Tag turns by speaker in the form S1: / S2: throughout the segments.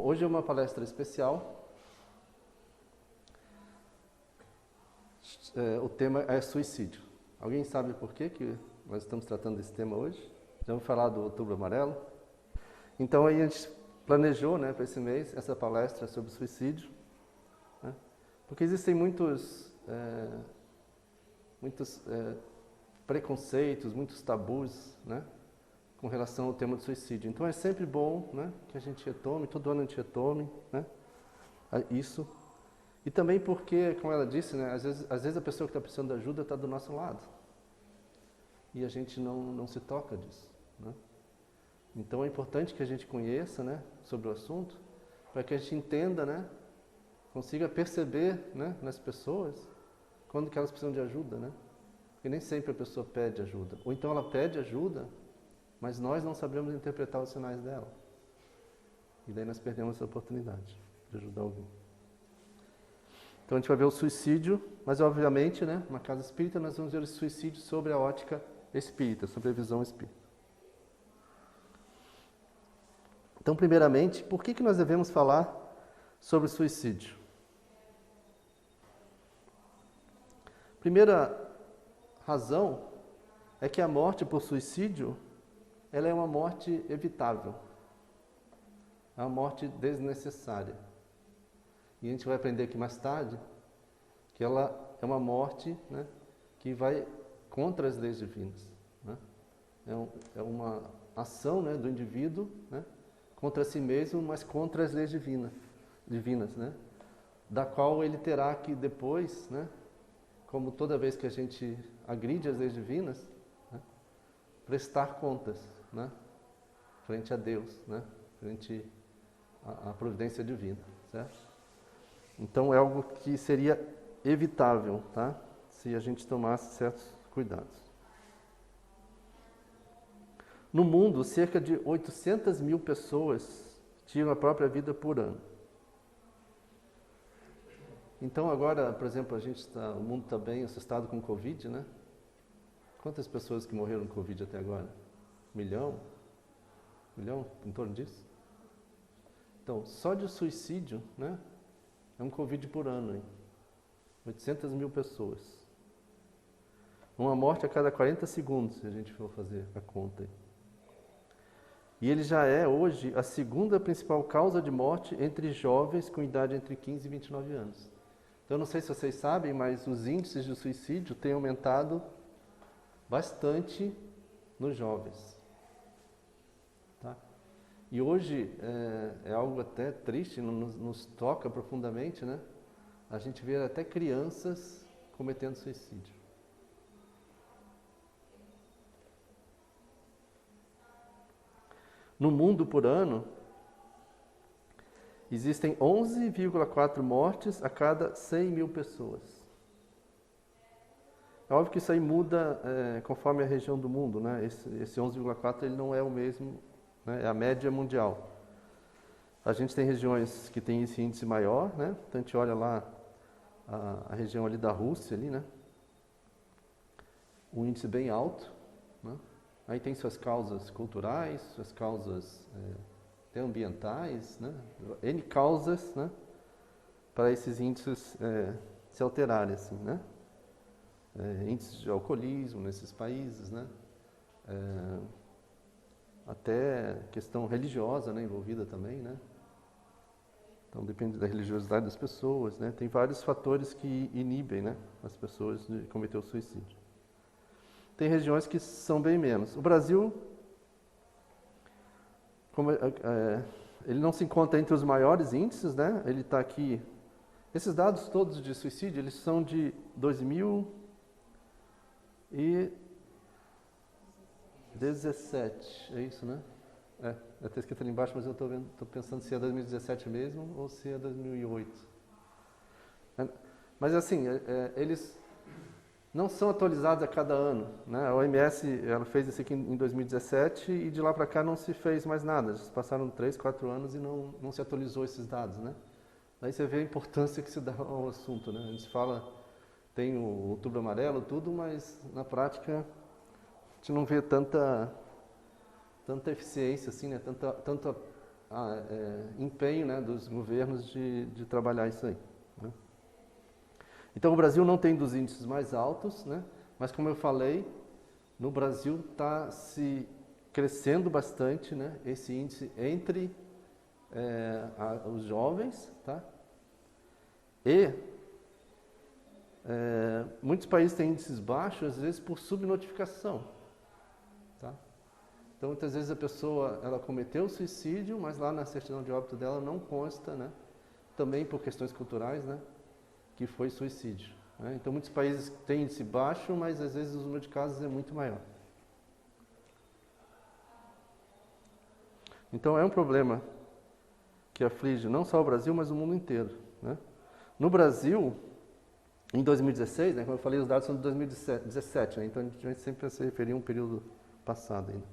S1: hoje é uma palestra especial. O tema é suicídio. Alguém sabe por que nós estamos tratando desse tema hoje? Já vamos falar do Outubro Amarelo? Então aí a gente planejou, para esse mês, essa palestra sobre suicídio, né? Porque existem muitos preconceitos, muitos tabus, né, com relação ao tema do suicídio. Então é sempre bom, né, que a gente retome, todo ano a gente retome, né, isso. E também porque, como ela disse, né, às vezes a pessoa que está precisando de ajuda está do nosso lado. E a gente não se toca disso, né? Então é importante que a gente conheça, né, sobre o assunto, para que a gente entenda, né, consiga perceber, né, nas pessoas quando que elas precisam de ajuda, né? Porque nem sempre a pessoa pede ajuda. Ou então ela pede ajuda, mas nós não sabemos interpretar os sinais dela. E daí nós perdemos essa oportunidade de ajudar alguém. Então a gente vai ver o suicídio, mas obviamente, né, na casa espírita nós vamos ver o suicídio sobre a ótica espírita, sobre a visão espírita. Então, primeiramente, por que nós devemos falar sobre o suicídio? Primeira razão é que a morte por suicídio, ela é uma morte evitável. É uma morte desnecessária. E a gente vai aprender aqui mais tarde que ela é uma morte, né, que vai contra as leis divinas, né? É uma ação, né, do indivíduo, né, contra si mesmo, mas contra as leis divinas, né, da qual ele terá que depois, né, como toda vez que a gente agride as leis divinas, né, prestar contas, né, frente a Deus, né, frente à providência divina, certo? Então é algo que seria evitável, tá? Se a gente tomasse certos cuidados. No mundo, cerca de 800 mil pessoas tiram a própria vida por ano. Então agora, por exemplo, o mundo está bem assustado com o Covid, né? Quantas pessoas que morreram com Covid até agora? 1 milhão? 1 milhão? Em torno disso? Então, só de suicídio, né? É um Covid por ano, hein? 800 mil pessoas. Uma morte a cada 40 segundos, se a gente for fazer a conta aí. E ele já é, hoje, a segunda principal causa de morte entre jovens com idade entre 15 e 29 anos. Então, eu não sei se vocês sabem, mas os índices de suicídio têm aumentado bastante nos jovens. Tá? E hoje, é algo até triste, nos toca profundamente, né? A gente vê até crianças cometendo suicídio. No mundo, por ano, existem 11,4 mortes a cada 100 mil pessoas. É óbvio que isso aí muda conforme a região do mundo, né? Esse 11,4 ele não é o mesmo, né? É a média mundial. A gente tem regiões que têm esse índice maior, né? Então a gente olha lá a região ali da Rússia, ali, né? Um índice bem alto, né? Aí tem suas causas culturais, suas causas até ambientais, né? N causas, né, para esses índices se alterarem, assim, né? Índices de alcoolismo nesses países, né? Até questão religiosa, né, envolvida também, né? Então depende da religiosidade das pessoas, né? Tem vários fatores que inibem, né, as pessoas de cometer o suicídio. Tem regiões que são bem menos. O Brasil, ele não se encontra entre os maiores índices, né? Ele está aqui. Esses dados todos de suicídio, eles são de 2017, é isso, né? Está escrito ali embaixo, mas eu estou pensando se é 2017 mesmo ou se é 2008. Mas assim, eles não são atualizados a cada ano, né? A OMS ela fez isso aqui em 2017 e de lá para cá não se fez mais nada. Já passaram 3, 4 anos e não se atualizou esses dados, né? Daí você vê a importância que se dá ao assunto, né? A gente fala, tem o Outubro Amarelo, tudo, mas na prática a gente não vê tanta eficiência, assim, né? Tanta empenho, né, dos governos de trabalhar isso aí, né? Então o Brasil não tem dos índices mais altos, né, mas como eu falei, no Brasil está se crescendo bastante, né, esse índice entre os jovens, tá? E muitos países têm índices baixos, às vezes por subnotificação, tá? Então muitas vezes a pessoa ela cometeu suicídio, mas lá na certidão de óbito dela não consta, né, também por questões culturais, né, que foi suicídio, né? Então muitos países têm índice baixo, mas às vezes o número de casos é muito maior. Então é um problema que aflige não só o Brasil, mas o mundo inteiro, né? No Brasil, em 2016, né, como eu falei, os dados são de 2017, né, então a gente sempre vai se referir a um período passado ainda.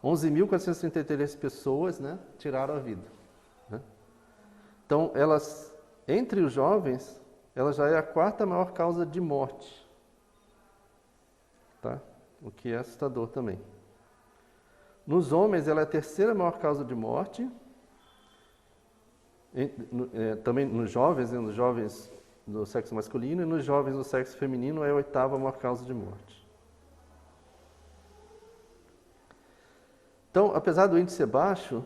S1: 11.433 pessoas, né, tiraram a vida, né? Então, entre os jovens, ela já é a quarta maior causa de morte, tá? O que é assustador também. Nos homens, ela é a terceira maior causa de morte. Também nos jovens do sexo masculino, e nos jovens do sexo feminino é a oitava maior causa de morte. Então, apesar do índice ser baixo,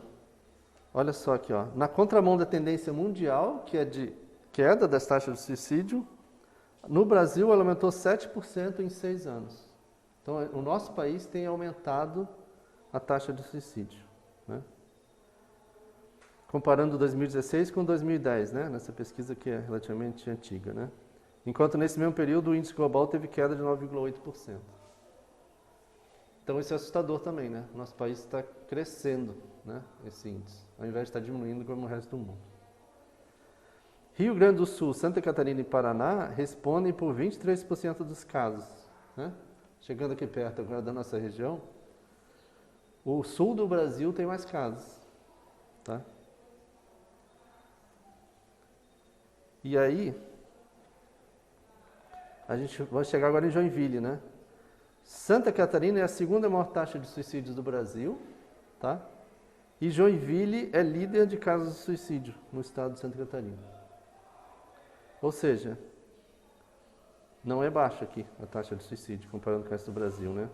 S1: olha só aqui, ó, na contramão da tendência mundial, que é de queda das taxas de suicídio, no Brasil ela aumentou 7% em 6 anos. Então, o nosso país tem aumentado a taxa de suicídio, né? Comparando 2016 com 2010, né? Nessa pesquisa que é relativamente antiga, né? Enquanto nesse mesmo período o índice global teve queda de 9,8%. Então isso é assustador também, né? O nosso país está crescendo, né, esse índice, ao invés de estar diminuindo como o resto do mundo. Rio Grande do Sul, Santa Catarina e Paraná respondem por 23% dos casos, né? Chegando aqui perto agora da nossa região, o sul do Brasil tem mais casos, tá? E aí, a gente vai chegar agora em Joinville, né? Santa Catarina é a segunda maior taxa de suicídios do Brasil, tá? E Joinville é líder de casos de suicídio no estado de Santa Catarina. Ou seja, não é baixa aqui a taxa de suicídio, comparando com o resto do Brasil, né?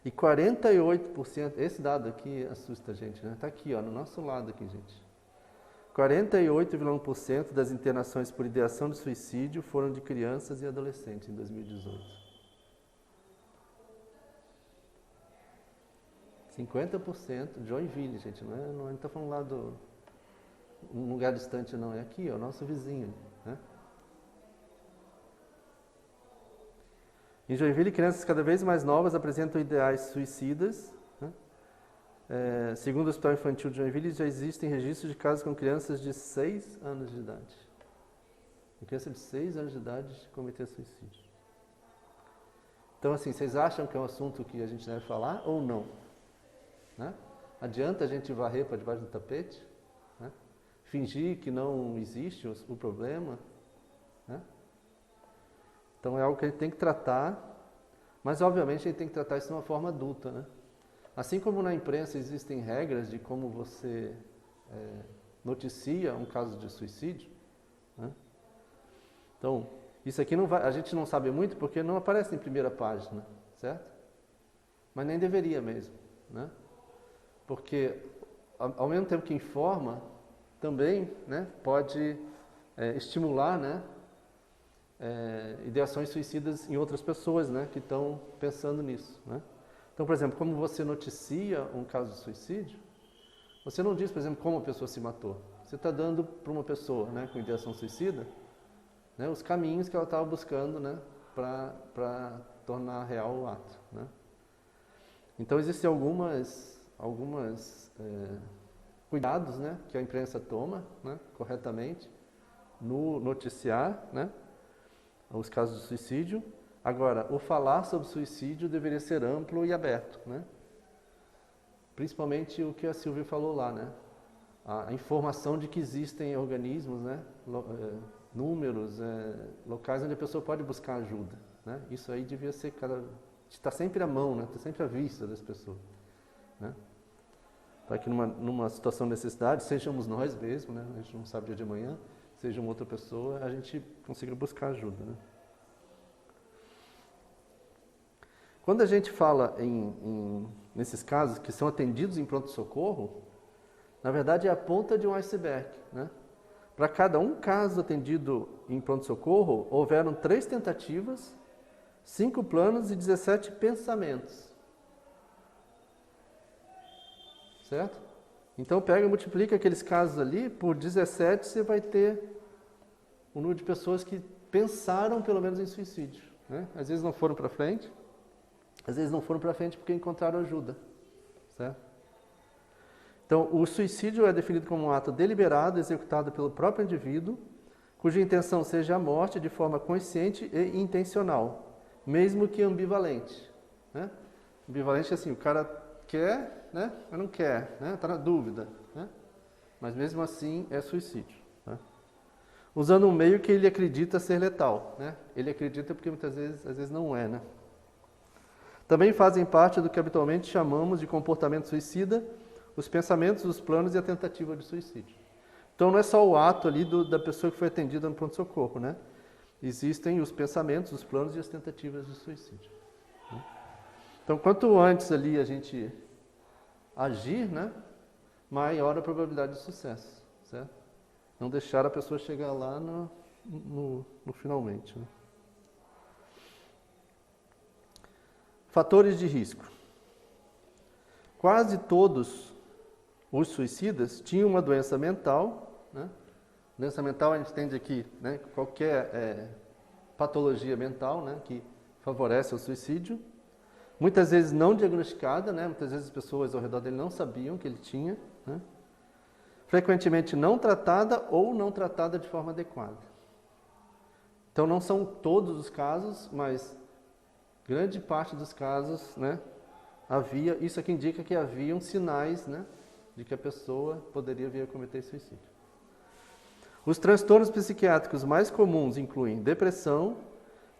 S1: E 48%, esse dado aqui assusta a gente, né? Tá aqui, ó, no nosso lado aqui, gente. 48,1% das internações por ideação de suicídio foram de crianças e adolescentes em 2018. 50% de Joinville, gente, não está falando lá do um lugar distante, não, é aqui, ó, o nosso vizinho, né? Em Joinville, crianças cada vez mais novas apresentam ideais suicidas, né? Segundo o Hospital Infantil de Joinville, já existem registros de casos com crianças de 6 anos de idade. Uma criança de 6 anos de idade cometer suicídio. Então, assim, vocês acham que é um assunto que a gente deve falar ou não? Né? Adianta a gente varrer para debaixo do tapete? Né? Fingir que não existe o problema? Né? Então é algo que a gente tem que tratar, mas obviamente a gente tem que tratar isso de uma forma adulta, né? Assim como na imprensa existem regras de como você noticia um caso de suicídio, né? Então, isso aqui a gente não sabe muito porque não aparece em primeira página, certo? Mas nem deveria mesmo, né? Porque ao mesmo tempo que informa, também, né, pode estimular, né, ideações suicidas em outras pessoas, né, que estão pensando nisso, né? Então, por exemplo, como você noticia um caso de suicídio, você não diz, por exemplo, como a pessoa se matou. Você está dando para uma pessoa, né, com ideação suicida, né, os caminhos que ela estava buscando, né, para tornar real o ato, né? Então, existem algumas cuidados, né, que a imprensa toma, né, corretamente no noticiar, né, os casos de suicídio. Agora, o falar sobre suicídio deveria ser amplo e aberto, né? Principalmente o que a Silvia falou lá, né? A informação de que existem organismos, né, números, locais onde a pessoa pode buscar ajuda, né? Isso aí devia ser está sempre à mão, né? Está sempre à vista das pessoas, né? está aqui numa situação de necessidade, sejamos nós mesmos, né? A gente não sabe o dia de amanhã, seja uma outra pessoa, a gente consiga buscar ajuda, né? Quando a gente fala nesses casos que são atendidos em pronto-socorro, na verdade é a ponta de um iceberg, né? Para cada um caso atendido em pronto-socorro, houveram 3 tentativas, 5 planos e 17 pensamentos. Certo? Então pega e multiplica aqueles casos ali por 17, você vai ter um número de pessoas que pensaram pelo menos em suicídio, né? Às vezes não foram para frente, às vezes não foram para frente porque encontraram ajuda, certo? Então, o suicídio é definido como um ato deliberado, executado pelo próprio indivíduo, cuja intenção seja a morte de forma consciente e intencional, mesmo que ambivalente, né? Ambivalente é assim, o cara quer, né, mas não quer, né? Está na dúvida, né? Mas mesmo assim é suicídio, né? Usando um meio que ele acredita ser letal, né? Ele acredita porque muitas vezes, às vezes não é, né? Também fazem parte do que habitualmente chamamos de comportamento suicida, os pensamentos, os planos e a tentativa de suicídio. Então não é só o ato ali da pessoa que foi atendida no pronto-socorro, né? Existem os pensamentos, os planos e as tentativas de suicídio, né? Então, quanto antes ali a gente agir, né, maior a probabilidade de sucesso, certo? Não deixar a pessoa chegar lá no finalmente, né? Fatores de risco. Quase todos os suicidas tinham uma doença mental, né? Doença mental a gente entende aqui, né, qualquer patologia mental, né, que favorece o suicídio. Muitas vezes não diagnosticada, né? Muitas vezes as pessoas ao redor dele não sabiam que ele tinha, né? Frequentemente não tratada ou não tratada de forma adequada. Então não são todos os casos, mas grande parte dos casos, né, isso aqui indica que haviam sinais, né, de que a pessoa poderia vir a cometer suicídio. Os transtornos psiquiátricos mais comuns incluem depressão,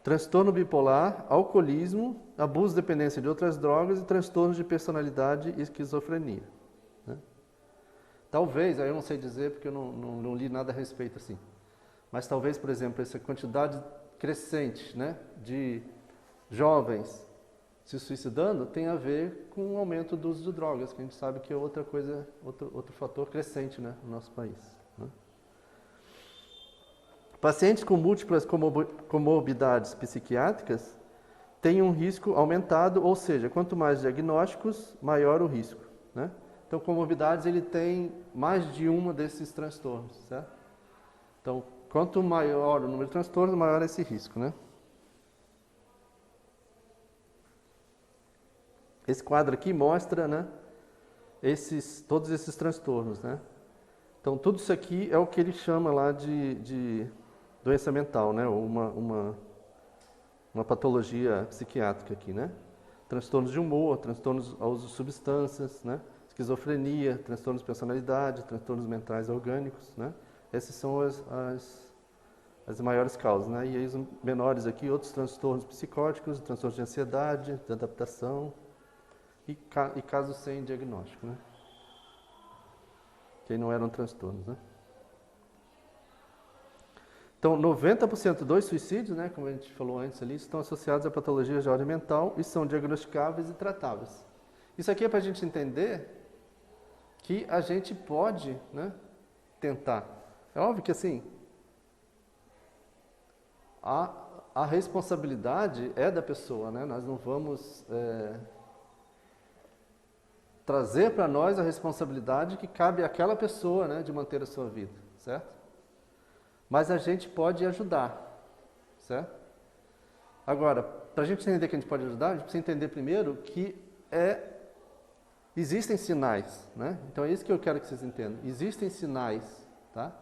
S1: transtorno bipolar, alcoolismo, abuso e dependência de outras drogas e transtornos de personalidade e esquizofrenia, né? Talvez, aí eu não sei dizer porque eu não li nada a respeito assim, mas talvez, por exemplo, essa quantidade crescente, né, de jovens se suicidando tenha a ver com o aumento do uso de drogas, que a gente sabe que é outra coisa, outro fator crescente, né, no nosso país, né? Pacientes com múltiplas comorbidades psiquiátricas têm um risco aumentado, ou seja, quanto mais diagnósticos, maior o risco, né? Então, comorbidades, ele tem mais de uma desses transtornos, certo? Então, quanto maior o número de transtornos, maior esse risco, né? Esse quadro aqui mostra, né, todos esses transtornos, né? Então, tudo isso aqui é o que ele chama lá de doença mental, né? Ou uma patologia psiquiátrica aqui, né? Transtornos de humor, transtornos ao uso de substâncias, né? Esquizofrenia, transtornos de personalidade, transtornos mentais orgânicos, né? Essas são as maiores causas, né? E aí os menores aqui, outros transtornos psicóticos, transtornos de ansiedade, de adaptação e casos sem diagnóstico, né? Que não eram transtornos, né? Então, 90% dos suicídios, né, como a gente falou antes ali, estão associados a patologias de ordem mental e são diagnosticáveis e tratáveis. Isso aqui é para a gente entender que a gente pode, né, tentar. É óbvio que assim, a responsabilidade é da pessoa, né? Nós não vamos trazer para nós a responsabilidade que cabe àquela pessoa, né, de manter a sua vida, certo? Mas a gente pode ajudar, certo? Agora, para a gente entender que a gente pode ajudar, a gente precisa entender primeiro que existem sinais, né? Então é isso que eu quero que vocês entendam. Existem sinais, tá?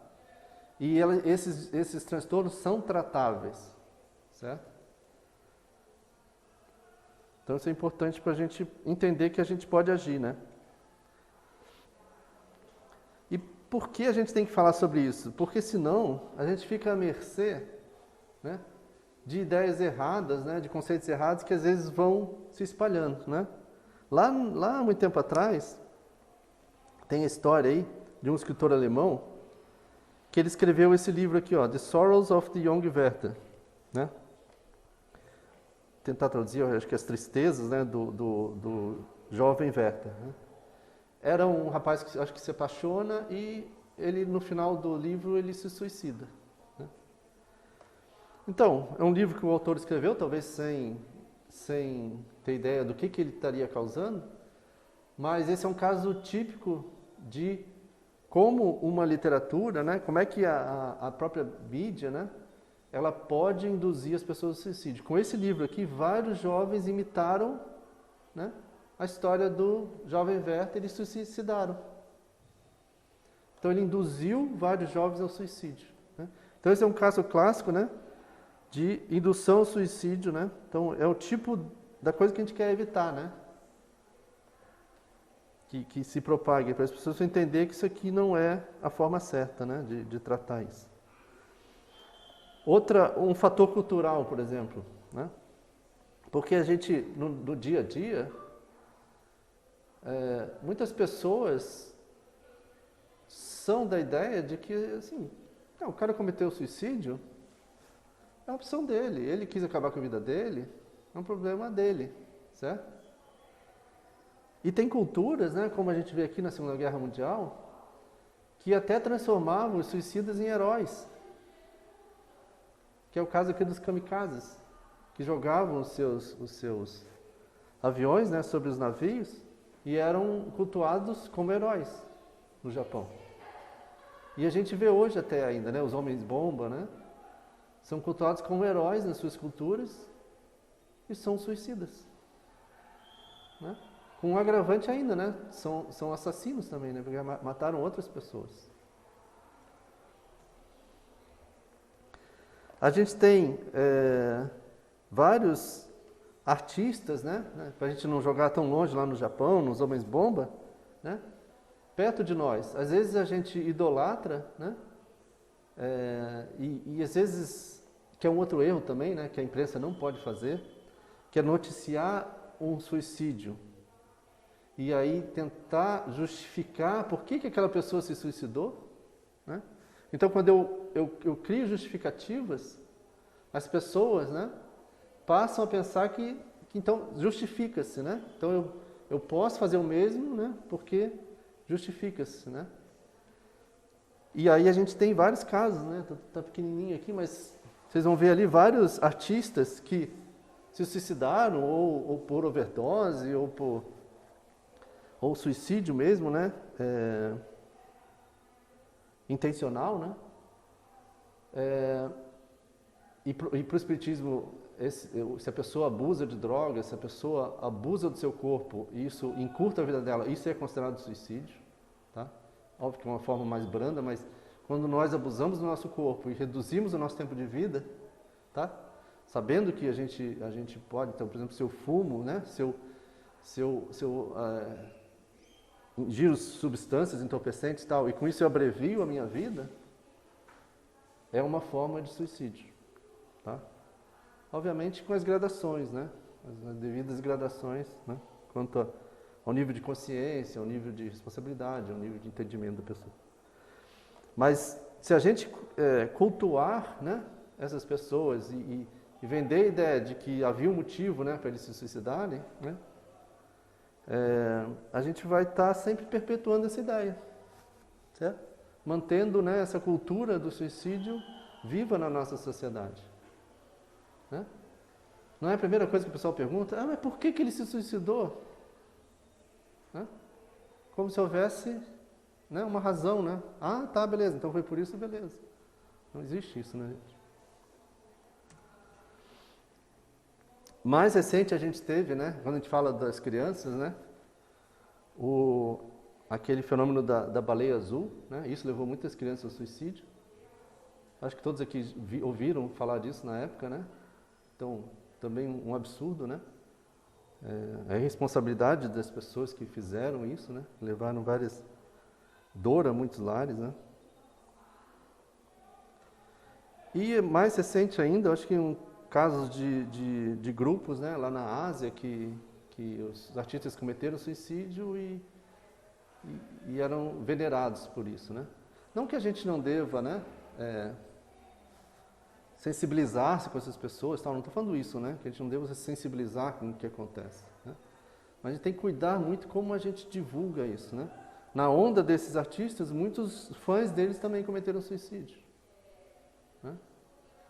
S1: E esses transtornos são tratáveis, certo? Então isso é importante para a gente entender que a gente pode agir, né? E por que a gente tem que falar sobre isso? Porque senão a gente fica à mercê, né, de ideias erradas, né, de conceitos errados que às vezes vão se espalhando, né? Lá há muito tempo atrás, tem a história aí de um escritor alemão que ele escreveu esse livro aqui, ó, The Sorrows of the Young Werther, né? Tentar traduzir, eu acho que as tristezas, né, do jovem Werther, né? Era um rapaz que acho que se apaixona e ele, no final do livro, ele se suicida, né? Então, é um livro que o autor escreveu, talvez sem ter ideia do que ele estaria causando, mas esse é um caso típico de como uma literatura, né, como é que a própria mídia, né, ela pode induzir as pessoas ao suicídio. Com esse livro aqui, vários jovens imitaram, né, a história do jovem Werther e se suicidaram. Então ele induziu vários jovens ao suicídio, né? Então esse é um caso clássico, né, de indução ao suicídio, né? Então é o tipo da coisa que a gente quer evitar, né? Que se propague, para as pessoas entenderem que isso aqui não é a forma certa, né, de tratar isso. Um fator cultural, por exemplo, né? Porque a gente, no dia a dia, muitas pessoas são da ideia de que, assim, o cara cometeu suicídio, é a opção dele, ele quis acabar com a vida dele, é um problema dele, certo? E tem culturas, né, como a gente vê aqui na Segunda Guerra Mundial, que até transformavam os suicidas em heróis. Que é o caso aqui dos kamikazes, que jogavam os seus aviões, né, sobre os navios e eram cultuados como heróis no Japão. E a gente vê hoje até ainda, né, os homens-bomba, né, são cultuados como heróis nas suas culturas e são suicidas, né? Com um agravante ainda, né? São assassinos também, né? Porque mataram outras pessoas. A gente tem vários artistas, né? Para a gente não jogar tão longe lá no Japão, nos homens-bomba, né? Perto de nós. Às vezes a gente idolatra, né? E às vezes, que é um outro erro também, né? Que a imprensa não pode fazer, que é noticiar um suicídio. E aí tentar justificar por que aquela pessoa se suicidou, né? Então, quando eu crio justificativas, as pessoas, né, passam a pensar que então justifica-se, né? Então eu posso fazer o mesmo, né, porque justifica-se, né? E aí a gente tem vários casos, né? Tá pequenininho aqui, mas vocês vão ver ali vários artistas que se suicidaram ou por overdose ou suicídio mesmo, né? Intencional, né? E para o espiritismo, se a pessoa abusa de drogas, se a pessoa abusa do seu corpo, e isso encurta a vida dela, isso é considerado suicídio, tá? Óbvio que é uma forma mais branda, mas quando nós abusamos do nosso corpo e reduzimos o nosso tempo de vida, tá? Sabendo que a gente pode, então, por exemplo, se eu fumo, né? Se eu ingiro substâncias entorpecentes e tal, e com isso eu abrevio a minha vida, é uma forma de suicídio, tá? Obviamente com as gradações, né? As devidas gradações, né? Quanto ao nível de consciência, ao nível de responsabilidade, ao nível de entendimento da pessoa. Mas se a gente cultuar, né, essas pessoas e vender a ideia de que havia um motivo, né, para eles se suicidarem, né, a gente vai estar sempre perpetuando essa ideia, certo? Mantendo, né, essa cultura do suicídio viva na nossa sociedade, né? Não é a primeira coisa que o pessoal pergunta, mas por que ele se suicidou? Né? Como se houvesse, né, uma razão, né? Ah, tá, beleza, então foi por isso, beleza. Não existe isso, né, gente? Mais recente a gente teve, né, quando a gente fala das crianças, né, aquele fenômeno da baleia azul, né, isso levou muitas crianças ao suicídio. Acho que todos aqui ouviram falar disso na época, né? Então, também um absurdo, né? É a responsabilidade das pessoas que fizeram isso, né? Levaram várias dor a muitos lares, né? E mais recente ainda, acho que casos de grupos, né, lá na Ásia, que os artistas cometeram suicídio e e eram venerados por isso, né? Não que a gente não deva, né, sensibilizar-se com essas pessoas, tal, não estou falando isso, né? Que a gente não deva se sensibilizar com o que acontece, né? Mas a gente tem que cuidar muito como a gente divulga isso, né? Na onda desses artistas, muitos fãs deles também cometeram suicídio, né?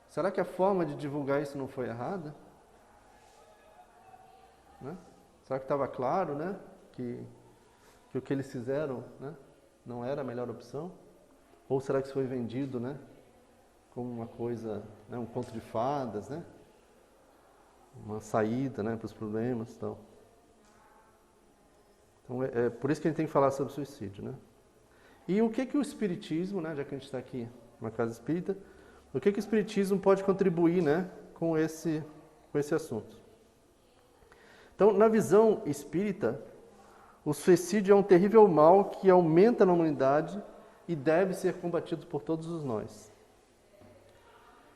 S1: Será que a forma de divulgar isso não foi errada? Né? Será que estava claro, né, que o que eles fizeram, né, não era a melhor opção? Ou será que isso foi vendido, né, como uma coisa, né, um conto de fadas, né, uma saída, né, para os problemas e tal? Então é por isso que a gente tem que falar sobre suicídio, né? E o que o Espiritismo, né, já que a gente está aqui numa casa espírita, o que o Espiritismo pode contribuir, né, com esse assunto? Então, na visão espírita, o suicídio é um terrível mal que aumenta na humanidade e deve ser combatido por todos nós.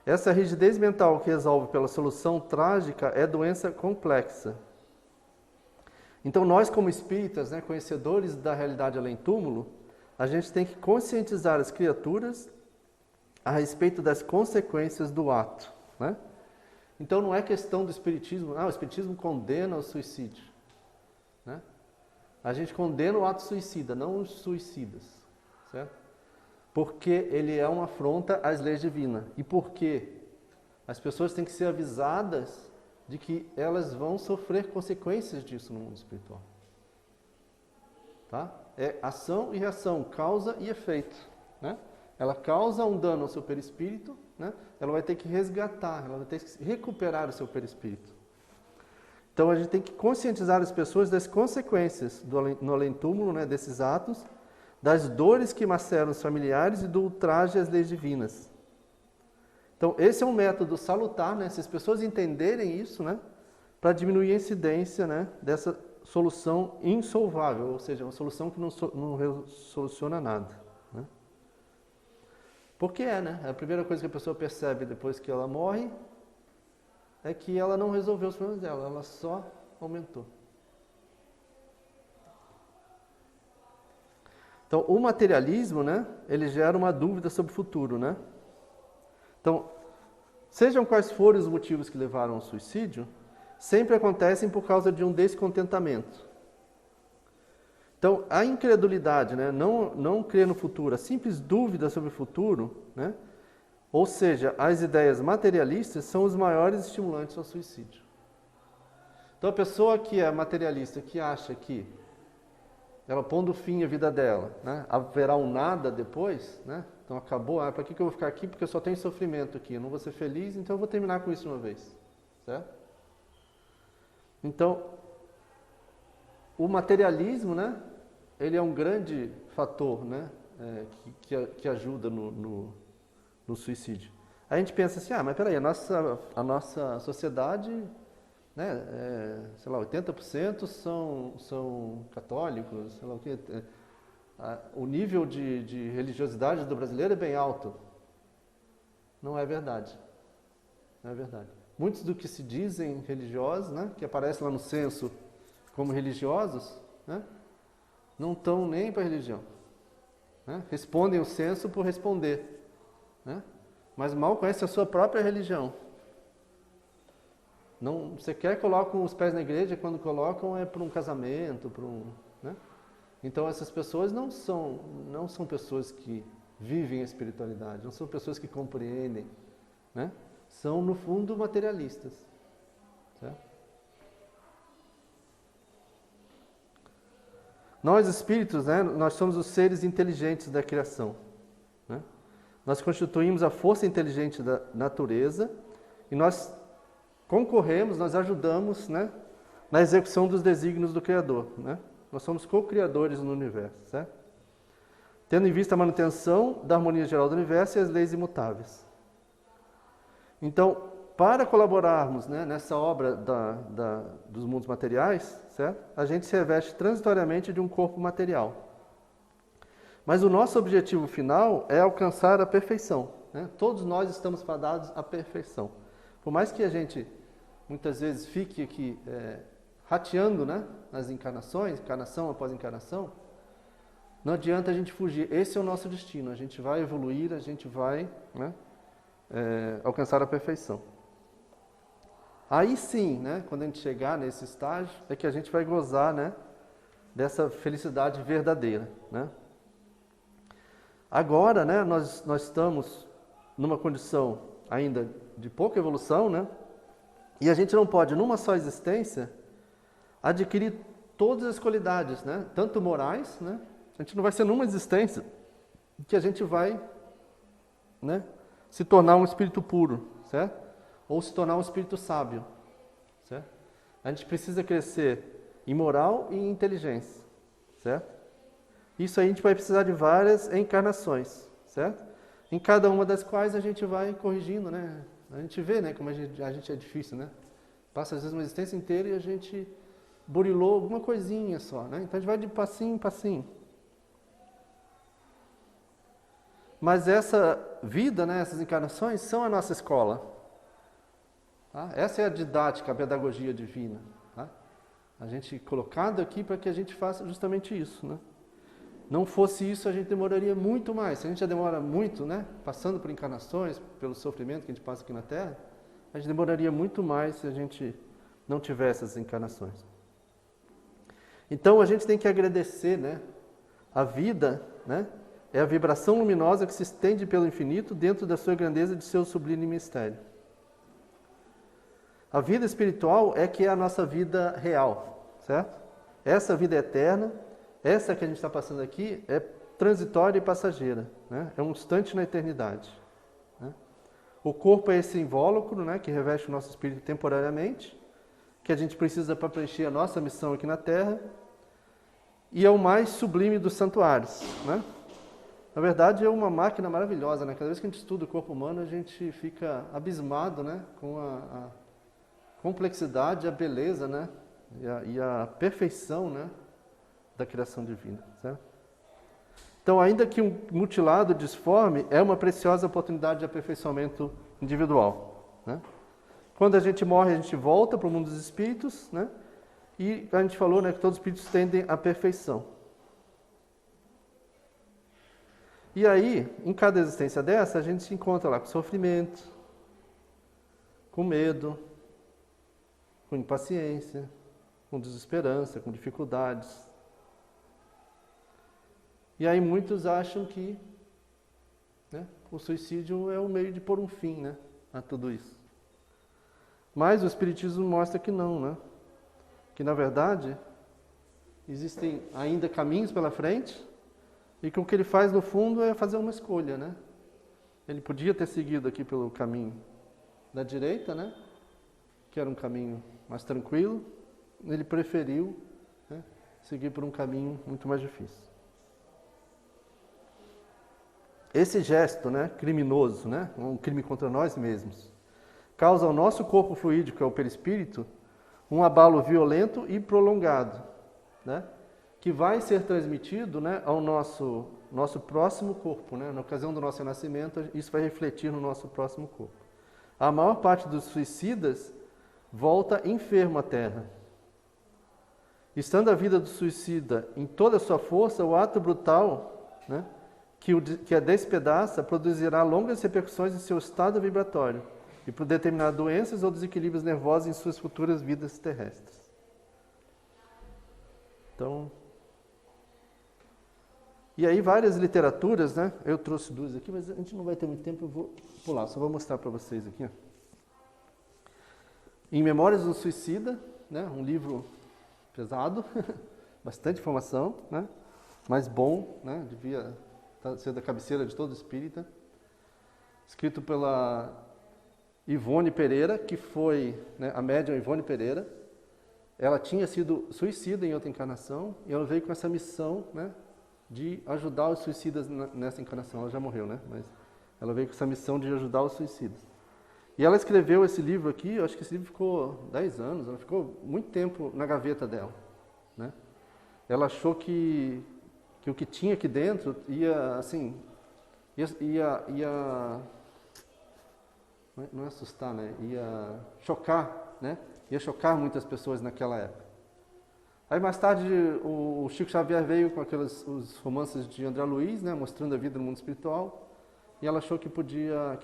S1: Essa rigidez mental que resolve pela solução trágica é doença complexa. Então, nós como espíritas, né, conhecedores da realidade além-túmulo, a gente tem que conscientizar as criaturas a respeito das consequências do ato, né? Então não é questão do Espiritismo, o Espiritismo condena o suicídio, né? A gente condena o ato suicida, não os suicidas, certo? Porque ele é uma afronta às leis divinas. E por quê? As pessoas têm que ser avisadas de que elas vão sofrer consequências disso no mundo espiritual. Tá? É ação e reação, causa e efeito, né? Ela causa um dano ao seu perispírito, né? Ela vai ter que resgatar, ela vai ter que recuperar o seu perispírito. Então a gente tem que conscientizar as pessoas das consequências no além-túmulo, né, desses atos, das dores que maceram os familiares e do ultraje às leis divinas. Então esse é um método salutar, né, se as pessoas entenderem isso, né, para diminuir a incidência, né, dessa solução insolvável, ou seja, uma solução que não soluciona nada, né? Porque né? A primeira coisa que a pessoa percebe depois que ela morre é que ela não resolveu os problemas dela, ela só aumentou. Então, o materialismo, né, ele gera uma dúvida sobre o futuro, né? Então, sejam quais forem os motivos que levaram ao suicídio, sempre acontecem por causa de um descontentamento. Então, a incredulidade, né, não crer no futuro, a simples dúvida sobre o futuro, né, ou seja, as ideias materialistas são os maiores estimulantes ao suicídio. Então, a pessoa que é materialista, que acha que ela pondo fim à vida dela, né, haverá um nada depois, né, então acabou, para que eu vou ficar aqui? Porque eu só tenho sofrimento aqui, eu não vou ser feliz, então eu vou terminar com isso de uma vez, certo? Então, o materialismo, né, ele é um grande fator, né, que ajuda no suicídio. A gente pensa assim, mas peraí, a nossa sociedade, né, sei lá, 80% são católicos, sei lá o quê. O nível de religiosidade do brasileiro é bem alto. Não é verdade. Não é verdade. Muitos do que se dizem religiosos, né, que aparecem lá no censo como religiosos, né, não estão nem para a religião, né? Respondem o censo por responder, né? Mas mal conhecem a sua própria religião. Não, sequer colocam os pés na igreja, quando colocam é para um casamento, né? Então essas pessoas não são pessoas que vivem a espiritualidade, não são pessoas que compreendem, né? São no fundo materialistas, certo? Nós espíritos, né, nós somos os seres inteligentes da criação, né? Nós constituímos a força inteligente da natureza e nós concorremos, nós ajudamos, né, na execução dos desígnios do Criador, né? Nós somos co-criadores no universo, certo? Tendo em vista a manutenção da harmonia geral do universo e as leis imutáveis. Então, para colaborarmos, né, nessa obra dos mundos materiais, certo? A gente se reveste transitoriamente de um corpo material. Mas o nosso objetivo final é alcançar a perfeição, né? Todos nós estamos fadados à perfeição. Por mais que a gente muitas vezes fique aqui rateando, né, nas encarnações, encarnação após encarnação, Não adianta a gente fugir. Esse é o nosso destino. A gente vai evoluir, a gente vai, né, alcançar a perfeição. Aí sim, né, quando a gente chegar nesse estágio, é que a gente vai gozar, né, dessa felicidade verdadeira, né? Agora, né, nós estamos numa condição ainda de pouca evolução, né? E a gente não pode, numa só existência, adquirir todas as qualidades, né? Tanto morais, né? A gente não vai ser numa existência que a gente vai, né, se tornar um espírito puro, certo? Ou se tornar um espírito sábio, certo? A gente precisa crescer em moral e em inteligência, certo? Isso aí a gente vai precisar de várias encarnações, certo? Em cada uma das quais a gente vai corrigindo, né? A gente vê, né, como a gente é difícil, né? Passa às vezes uma existência inteira e a gente burilou alguma coisinha só, né? Então a gente vai de passinho em passinho. Mas essa vida, né, essas encarnações são a nossa escola. Tá? Essa é a didática, a pedagogia divina. Tá? A gente colocado aqui para que a gente faça justamente isso, né? Não fosse isso, a gente demoraria muito mais. Se a gente já demora muito, né, passando por encarnações, pelo sofrimento que a gente passa aqui na Terra, a gente demoraria muito mais se a gente não tivesse essas encarnações. Então a gente tem que agradecer, né? A vida, né, é a vibração luminosa que se estende pelo infinito dentro da sua grandeza e de seu sublime mistério. A vida espiritual é que é a nossa vida real, certo? Essa vida eterna, essa que a gente está passando aqui, é transitória e passageira, né? É um instante na eternidade, né? O corpo é esse invólucro, né, que reveste o nosso espírito temporariamente, que a gente precisa para preencher a nossa missão aqui na Terra, e é o mais sublime dos santuários, né? Na verdade, é uma máquina maravilhosa, né? Cada vez que a gente estuda o corpo humano, a gente fica abismado, né, com a complexidade, a beleza, né, e a perfeição, né, da criação divina, certo? Então, ainda que um mutilado disforme, é uma preciosa oportunidade de aperfeiçoamento individual, né? Quando a gente morre, a gente volta para o mundo dos espíritos, né? E a gente falou, né, que todos os espíritos tendem à perfeição. E aí, em cada existência dessa, a gente se encontra lá com sofrimento, com medo, com impaciência, com desesperança, com dificuldades. E aí muitos acham que, né, o suicídio é o meio de pôr um fim, né, a tudo isso. Mas o Espiritismo mostra que não, né? Que na verdade existem ainda caminhos pela frente e que o que ele faz no fundo é fazer uma escolha, né? Ele podia ter seguido aqui pelo caminho da direita, né, que era um caminho mais tranquilo. Ele preferiu, né, seguir por um caminho muito mais difícil. Esse gesto, né, criminoso, né, um crime contra nós mesmos, causa ao nosso corpo fluídico, que é o perispírito, um abalo violento e prolongado, né, que vai ser transmitido, né, ao nosso próximo corpo, né, na ocasião do nosso nascimento, isso vai refletir no nosso próximo corpo. A maior parte dos suicidas volta enfermo à Terra. Estando a vida do suicida em toda a sua força, o ato brutal, né, que a despedaça produzirá longas repercussões em seu estado vibratório e por determinar doenças ou desequilíbrios nervosos em suas futuras vidas terrestres. Então, e aí várias literaturas, né? Eu trouxe duas aqui, mas a gente não vai ter muito tempo, eu vou pular, só vou mostrar para vocês aqui. Ó. Em Memórias do Suicida, né? Um livro pesado, bastante informação, né? Mas bom, né? Devia ser da cabeceira de todo espírita. Escrito pela Ivone Pereira, que foi, né, a médium Ivone Pereira. Ela tinha sido suicida em outra encarnação e ela veio com essa missão, né, de ajudar os suicidas nessa encarnação. Ela já morreu, né? Mas ela veio com essa missão de ajudar os suicidas. E ela escreveu esse livro aqui, eu acho que esse livro ficou 10 anos, ela ficou muito tempo na gaveta dela, né? Ela achou que o que tinha aqui dentro ia, assim, não é assustar, né? Ia chocar, né? Ia chocar muitas pessoas naquela época. Aí mais tarde o Chico Xavier veio com os romances de André Luiz, né, mostrando a vida no mundo espiritual, e ela achou que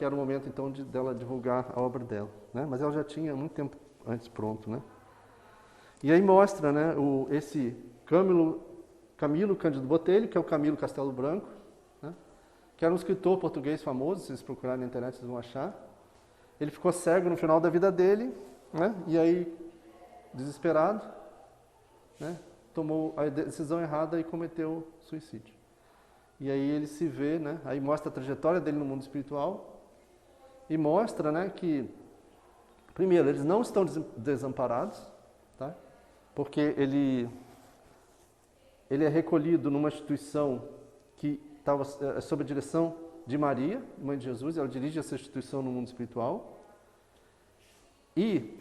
S1: era o momento então dela divulgar a obra dela, né? Mas ela já tinha muito tempo antes pronto, né? E aí mostra, né, esse Camilo Cândido Botelho, que é o Camilo Castelo Branco, né, que era um escritor português famoso, se vocês procurarem na internet vocês vão achar. Ele ficou cego no final da vida dele, né, e aí, desesperado, né, tomou a decisão errada e cometeu suicídio. E aí ele se vê, né, aí mostra a trajetória dele no mundo espiritual e mostra, né, que, primeiro, eles não estão desamparados, tá? Porque ele é recolhido numa instituição que estava sob a direção de Maria, mãe de Jesus, ela dirige essa instituição no mundo espiritual. E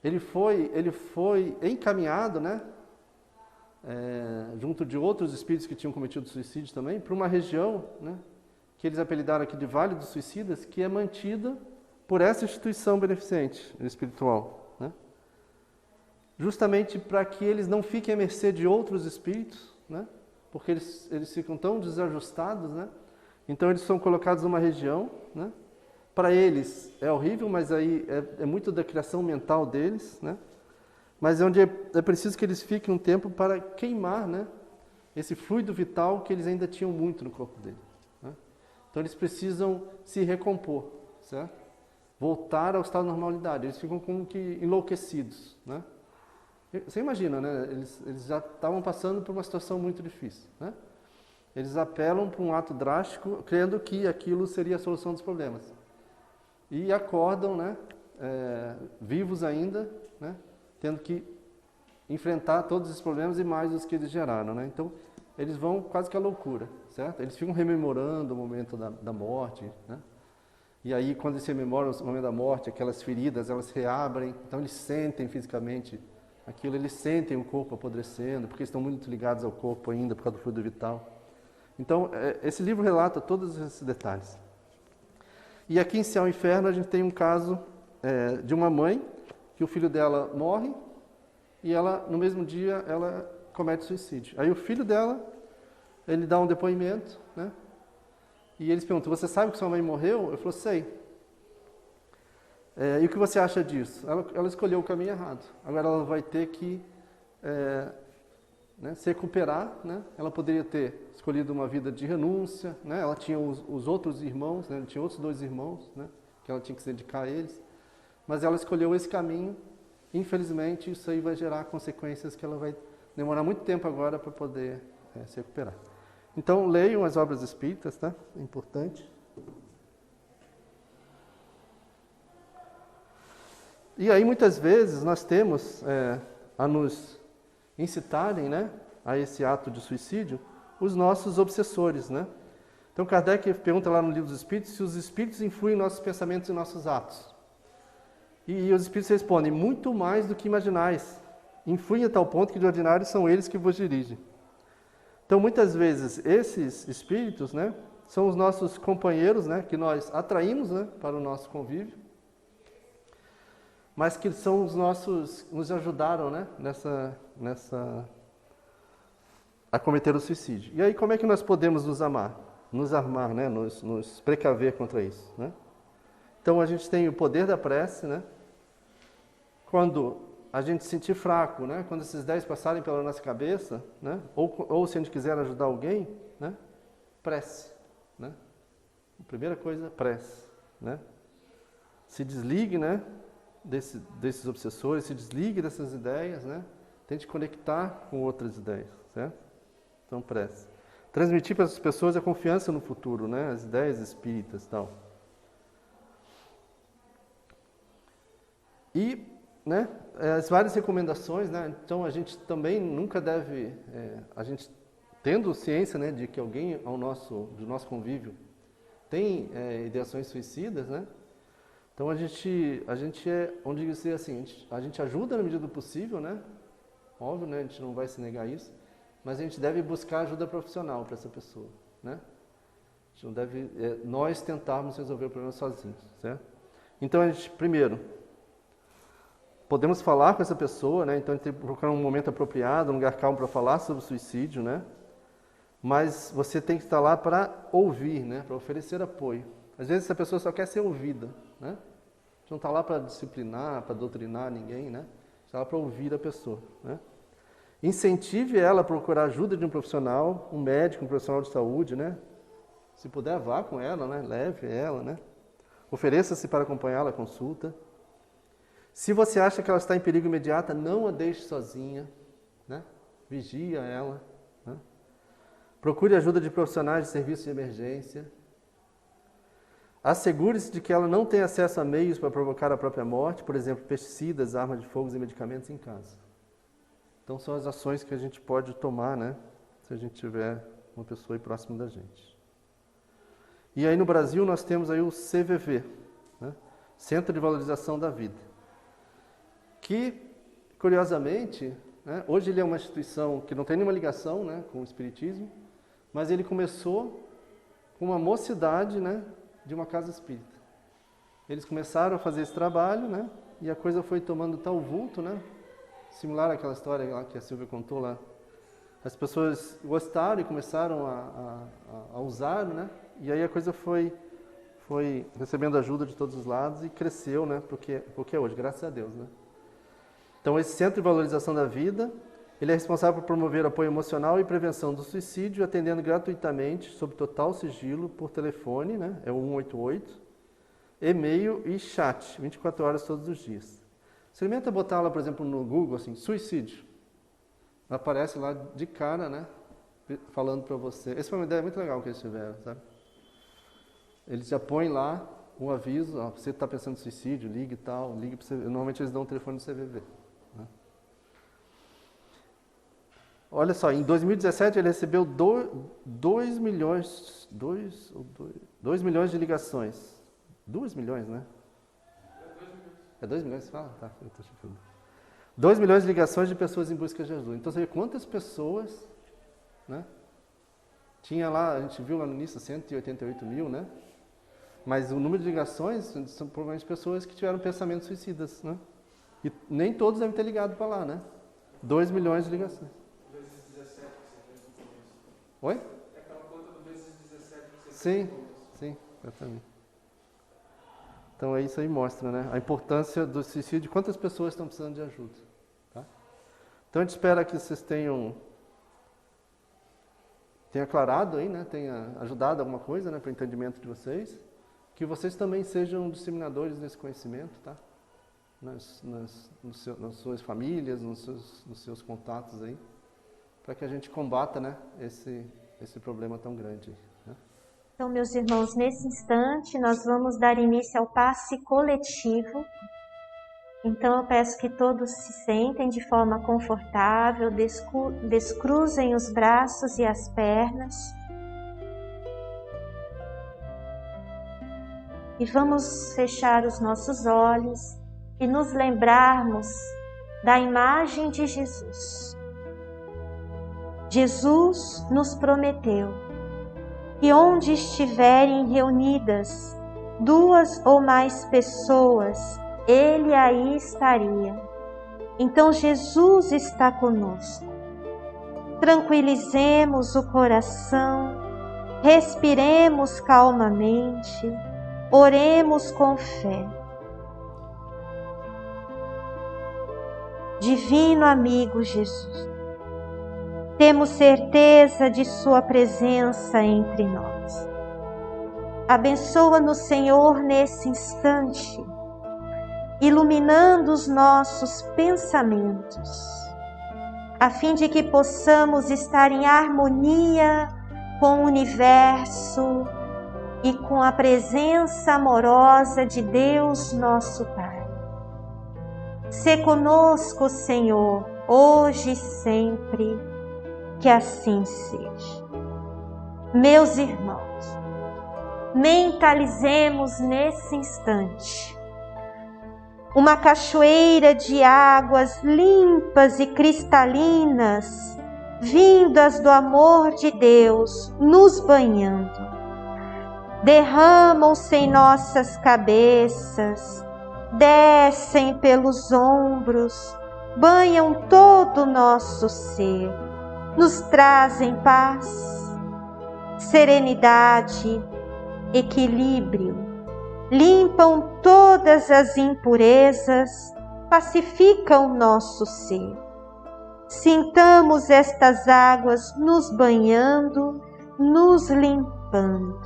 S1: ele foi encaminhado, né, junto de outros espíritos que tinham cometido suicídio também, para uma região, né, que eles apelidaram aqui de Vale dos Suicidas, que é mantida por essa instituição beneficente espiritual, né? Justamente para que eles não fiquem à mercê de outros espíritos, né? Porque eles ficam tão desajustados, né? Então eles são colocados numa região, né? Para eles é horrível, mas aí é muito da criação mental deles, né? Mas é onde é preciso que eles fiquem um tempo para queimar, né, esse fluido vital que eles ainda tinham muito no corpo dele, né? Então eles precisam se recompor, certo? Voltar ao estado de normalidade. Eles ficam como que enlouquecidos, né? Você imagina, né? Eles já estavam passando por uma situação muito difícil, né? Eles apelam para um ato drástico, crendo que aquilo seria a solução dos problemas. E acordam, né, vivos ainda, né, tendo que enfrentar todos esses problemas e mais os que eles geraram, né? Então, eles vão quase que à loucura, certo? Eles ficam rememorando o momento da morte, né? E aí, quando eles rememoram o momento da morte, aquelas feridas, elas reabrem, então eles sentem fisicamente aquilo, eles sentem o corpo apodrecendo, porque estão muito ligados ao corpo ainda, por causa do fluido vital. Então, esse livro relata todos esses detalhes. E aqui em Céu e Inferno, a gente tem um caso de uma mãe, que o filho dela morre, e ela, no mesmo dia, ela comete suicídio. Aí o filho dela, ele dá um depoimento, né? E eles perguntam, você sabe que sua mãe morreu? Eu falo, sei. E o que você acha disso? Ela escolheu o caminho errado. Agora ela vai ter que né, se recuperar, né? Ela poderia ter escolhido uma vida de renúncia, né? Ela tinha os outros irmãos, né? Ela tinha outros 2 irmãos, né, que ela tinha que se dedicar a eles. Mas ela escolheu esse caminho, infelizmente isso aí vai gerar consequências que ela vai demorar muito tempo agora para poder se recuperar. Então leiam as obras espíritas, tá? É importante. E aí muitas vezes nós temos a nos incitarem, né, a esse ato de suicídio os nossos obsessores, né? Então Kardec pergunta lá no Livro dos Espíritos se os espíritos influem em nossos pensamentos e nossos atos. E os espíritos respondem, muito mais do que imaginais. Influem a tal ponto que de ordinário são eles que vos dirigem. Então muitas vezes esses espíritos, né, são os nossos companheiros, né, que nós atraímos, né, para o nosso convívio, mas que são os nossos, nos ajudaram, né, a cometer o suicídio. E aí como é que nós podemos nos armar, né, nos precaver contra isso, né? Então a gente tem o poder da prece, né? Quando a gente se sentir fraco, né? Quando esses 10 passarem pela nossa cabeça, né? Ou se a gente quiser ajudar alguém, né? Prece, né? A primeira coisa, prece, né? Se desligue, né, desses obsessores, se desligue dessas ideias, né? Tente conectar com outras ideias, certo? Então, prece. Transmitir para as pessoas a confiança no futuro, né? As ideias espíritas e tal. E, né, as várias recomendações, né? Então, a gente também nunca deve, a gente tendo ciência, né, de que alguém do nosso convívio tem ideações suicidas, né? Então a gente vamos dizer assim, a gente ajuda na medida do possível, né? Óbvio, né? A gente não vai se negar isso, mas a gente deve buscar ajuda profissional para essa pessoa, né? A gente não deve nós tentarmos resolver o problema sozinhos, certo? Então a gente primeiro podemos falar com essa pessoa, né? Então a gente tem que procurar um momento apropriado, um lugar calmo para falar sobre o suicídio, né? Mas você tem que estar lá para ouvir, né? Para oferecer apoio. Às vezes essa pessoa só quer ser ouvida, né? A gente não está lá para disciplinar, para doutrinar ninguém, né? Está lá para ouvir a pessoa, né? Incentive ela a procurar ajuda de um profissional, um médico, um profissional de saúde, né? Se puder, vá com ela, né? Leve ela, né? Ofereça-se para acompanhá-la à consulta. Se você acha que ela está em perigo imediato, não a deixe sozinha, né? Vigia ela, né? Procure ajuda de profissionais de serviço de emergência. Assegure-se de que ela não tem acesso a meios para provocar a própria morte, por exemplo, pesticidas, armas de fogo e medicamentos em casa. Então são as ações que a gente pode tomar, né? Se a gente tiver uma pessoa aí próximo da gente. E aí no Brasil nós temos aí o CVV, né? Centro de Valorização da Vida, que, curiosamente, né, hoje ele é uma instituição que não tem nenhuma ligação, né, com o Espiritismo, mas ele começou com uma mocidade, né, de uma casa espírita. Eles começaram a fazer esse trabalho, né, e a coisa foi tomando tal vulto, né, similar àquela história lá que a Silvia contou lá. As pessoas gostaram e começaram a usar, né, e aí a coisa foi recebendo ajuda de todos os lados e cresceu, né, porque hoje, graças a Deus, né. Então esse Centro de Valorização da Vida, ele é responsável por promover apoio emocional e prevenção do suicídio, atendendo gratuitamente, sob total sigilo, por telefone, né, é o 188, e-mail e chat, 24 horas todos os dias. Experimenta botar lá, por exemplo, no Google, assim, suicídio. Aparece lá de cara, né, falando para você. Essa foi uma ideia muito legal que eles tiveram, sabe? Eles já põem lá um aviso, ó, você está pensando em suicídio, ligue e tal, ligue para você. Normalmente eles dão um telefone do CVV. Né? Olha só, em 2017 ele recebeu 2 milhões de ligações. 2 milhões, né? É 2 milhões, você fala? Tá, eu estou chutando. 2 milhões de ligações de pessoas em busca de Jesus. Então você vê quantas pessoas, né? Tinha lá, a gente viu lá no início, 188 mil, né? Mas o número de ligações são provavelmente pessoas que tiveram pensamentos suicidas, né? E nem todos devem ter ligado para lá, né? 2 milhões de ligações.
S2: Vezes 17 que você fez no começo.
S1: Oi?
S2: É aquela conta do vezes 17 que você
S1: Sim,
S2: fez no começo.
S1: sim, exatamente. Então isso aí mostra, né? A importância do suicídio, quantas pessoas estão precisando de ajuda. Tá? Então a gente espera que vocês tenham aclarado aí, né? Tenha ajudado alguma coisa, né? Para o entendimento de vocês. Que vocês também sejam disseminadores desse conhecimento, tá? Nas suas famílias, nos seus contatos aí, para que a gente combata, né, esse problema tão grande. Né?
S3: Então, meus irmãos, nesse instante nós vamos dar início ao passe coletivo. Então eu peço que todos se sentem de forma confortável, descruzem os braços e as pernas. E vamos fechar os nossos olhos e nos lembrarmos da imagem de Jesus. Jesus nos prometeu que onde estiverem reunidas 2 ou mais pessoas, Ele aí estaria. Então Jesus está conosco. Tranquilizemos o coração, respiremos calmamente, oremos com fé. Divino amigo Jesus, temos certeza de Sua presença entre nós. Abençoa-nos, Senhor, nesse instante, iluminando os nossos pensamentos, a fim de que possamos estar em harmonia com o universo e com a presença amorosa de Deus, nosso Pai. Sê conosco, Senhor, hoje e sempre, que assim seja. Meus irmãos, mentalizemos nesse instante uma cachoeira de águas limpas e cristalinas, vindas do amor de Deus, nos banhando. Derramam-se em nossas cabeças, descem pelos ombros, banham todo o nosso ser, nos trazem paz, serenidade, equilíbrio, limpam todas as impurezas, pacificam nosso ser. Sintamos estas águas nos banhando, nos limpando.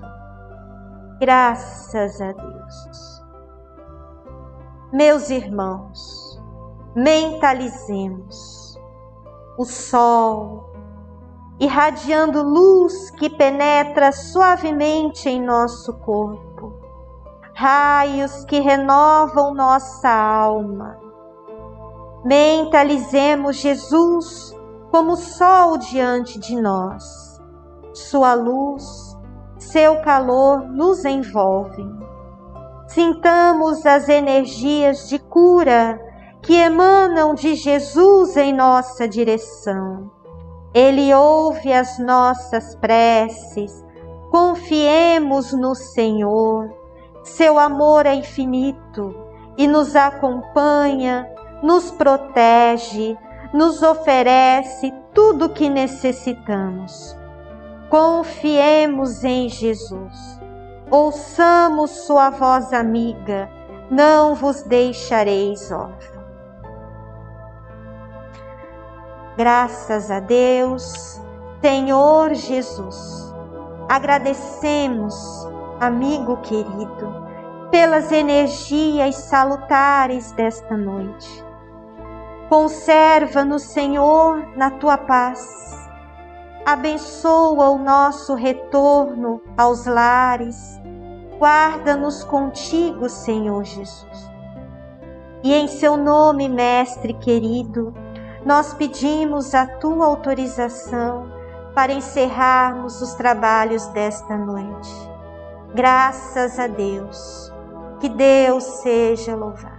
S3: Graças a Deus. Meus irmãos, mentalizemos o sol, irradiando luz que penetra suavemente em nosso corpo, raios que renovam nossa alma. Mentalizemos Jesus como sol diante de nós. Sua luz, seu calor nos envolvem. Sintamos as energias de cura que emanam de Jesus em nossa direção. Ele ouve as nossas preces. Confiemos no Senhor. Seu amor é infinito e nos acompanha, nos protege, nos oferece tudo o que necessitamos. Confiemos em Jesus. Ouçamos sua voz amiga, não vos deixareis órfãos. Graças a Deus, Senhor Jesus, agradecemos, amigo querido, pelas energias salutares desta noite. Conserva-nos, Senhor, na tua paz. Abençoa o nosso retorno aos lares. Guarda-nos contigo, Senhor Jesus. E em seu nome, Mestre querido, nós pedimos a tua autorização para encerrarmos os trabalhos desta noite. Graças a Deus. Que Deus seja louvado.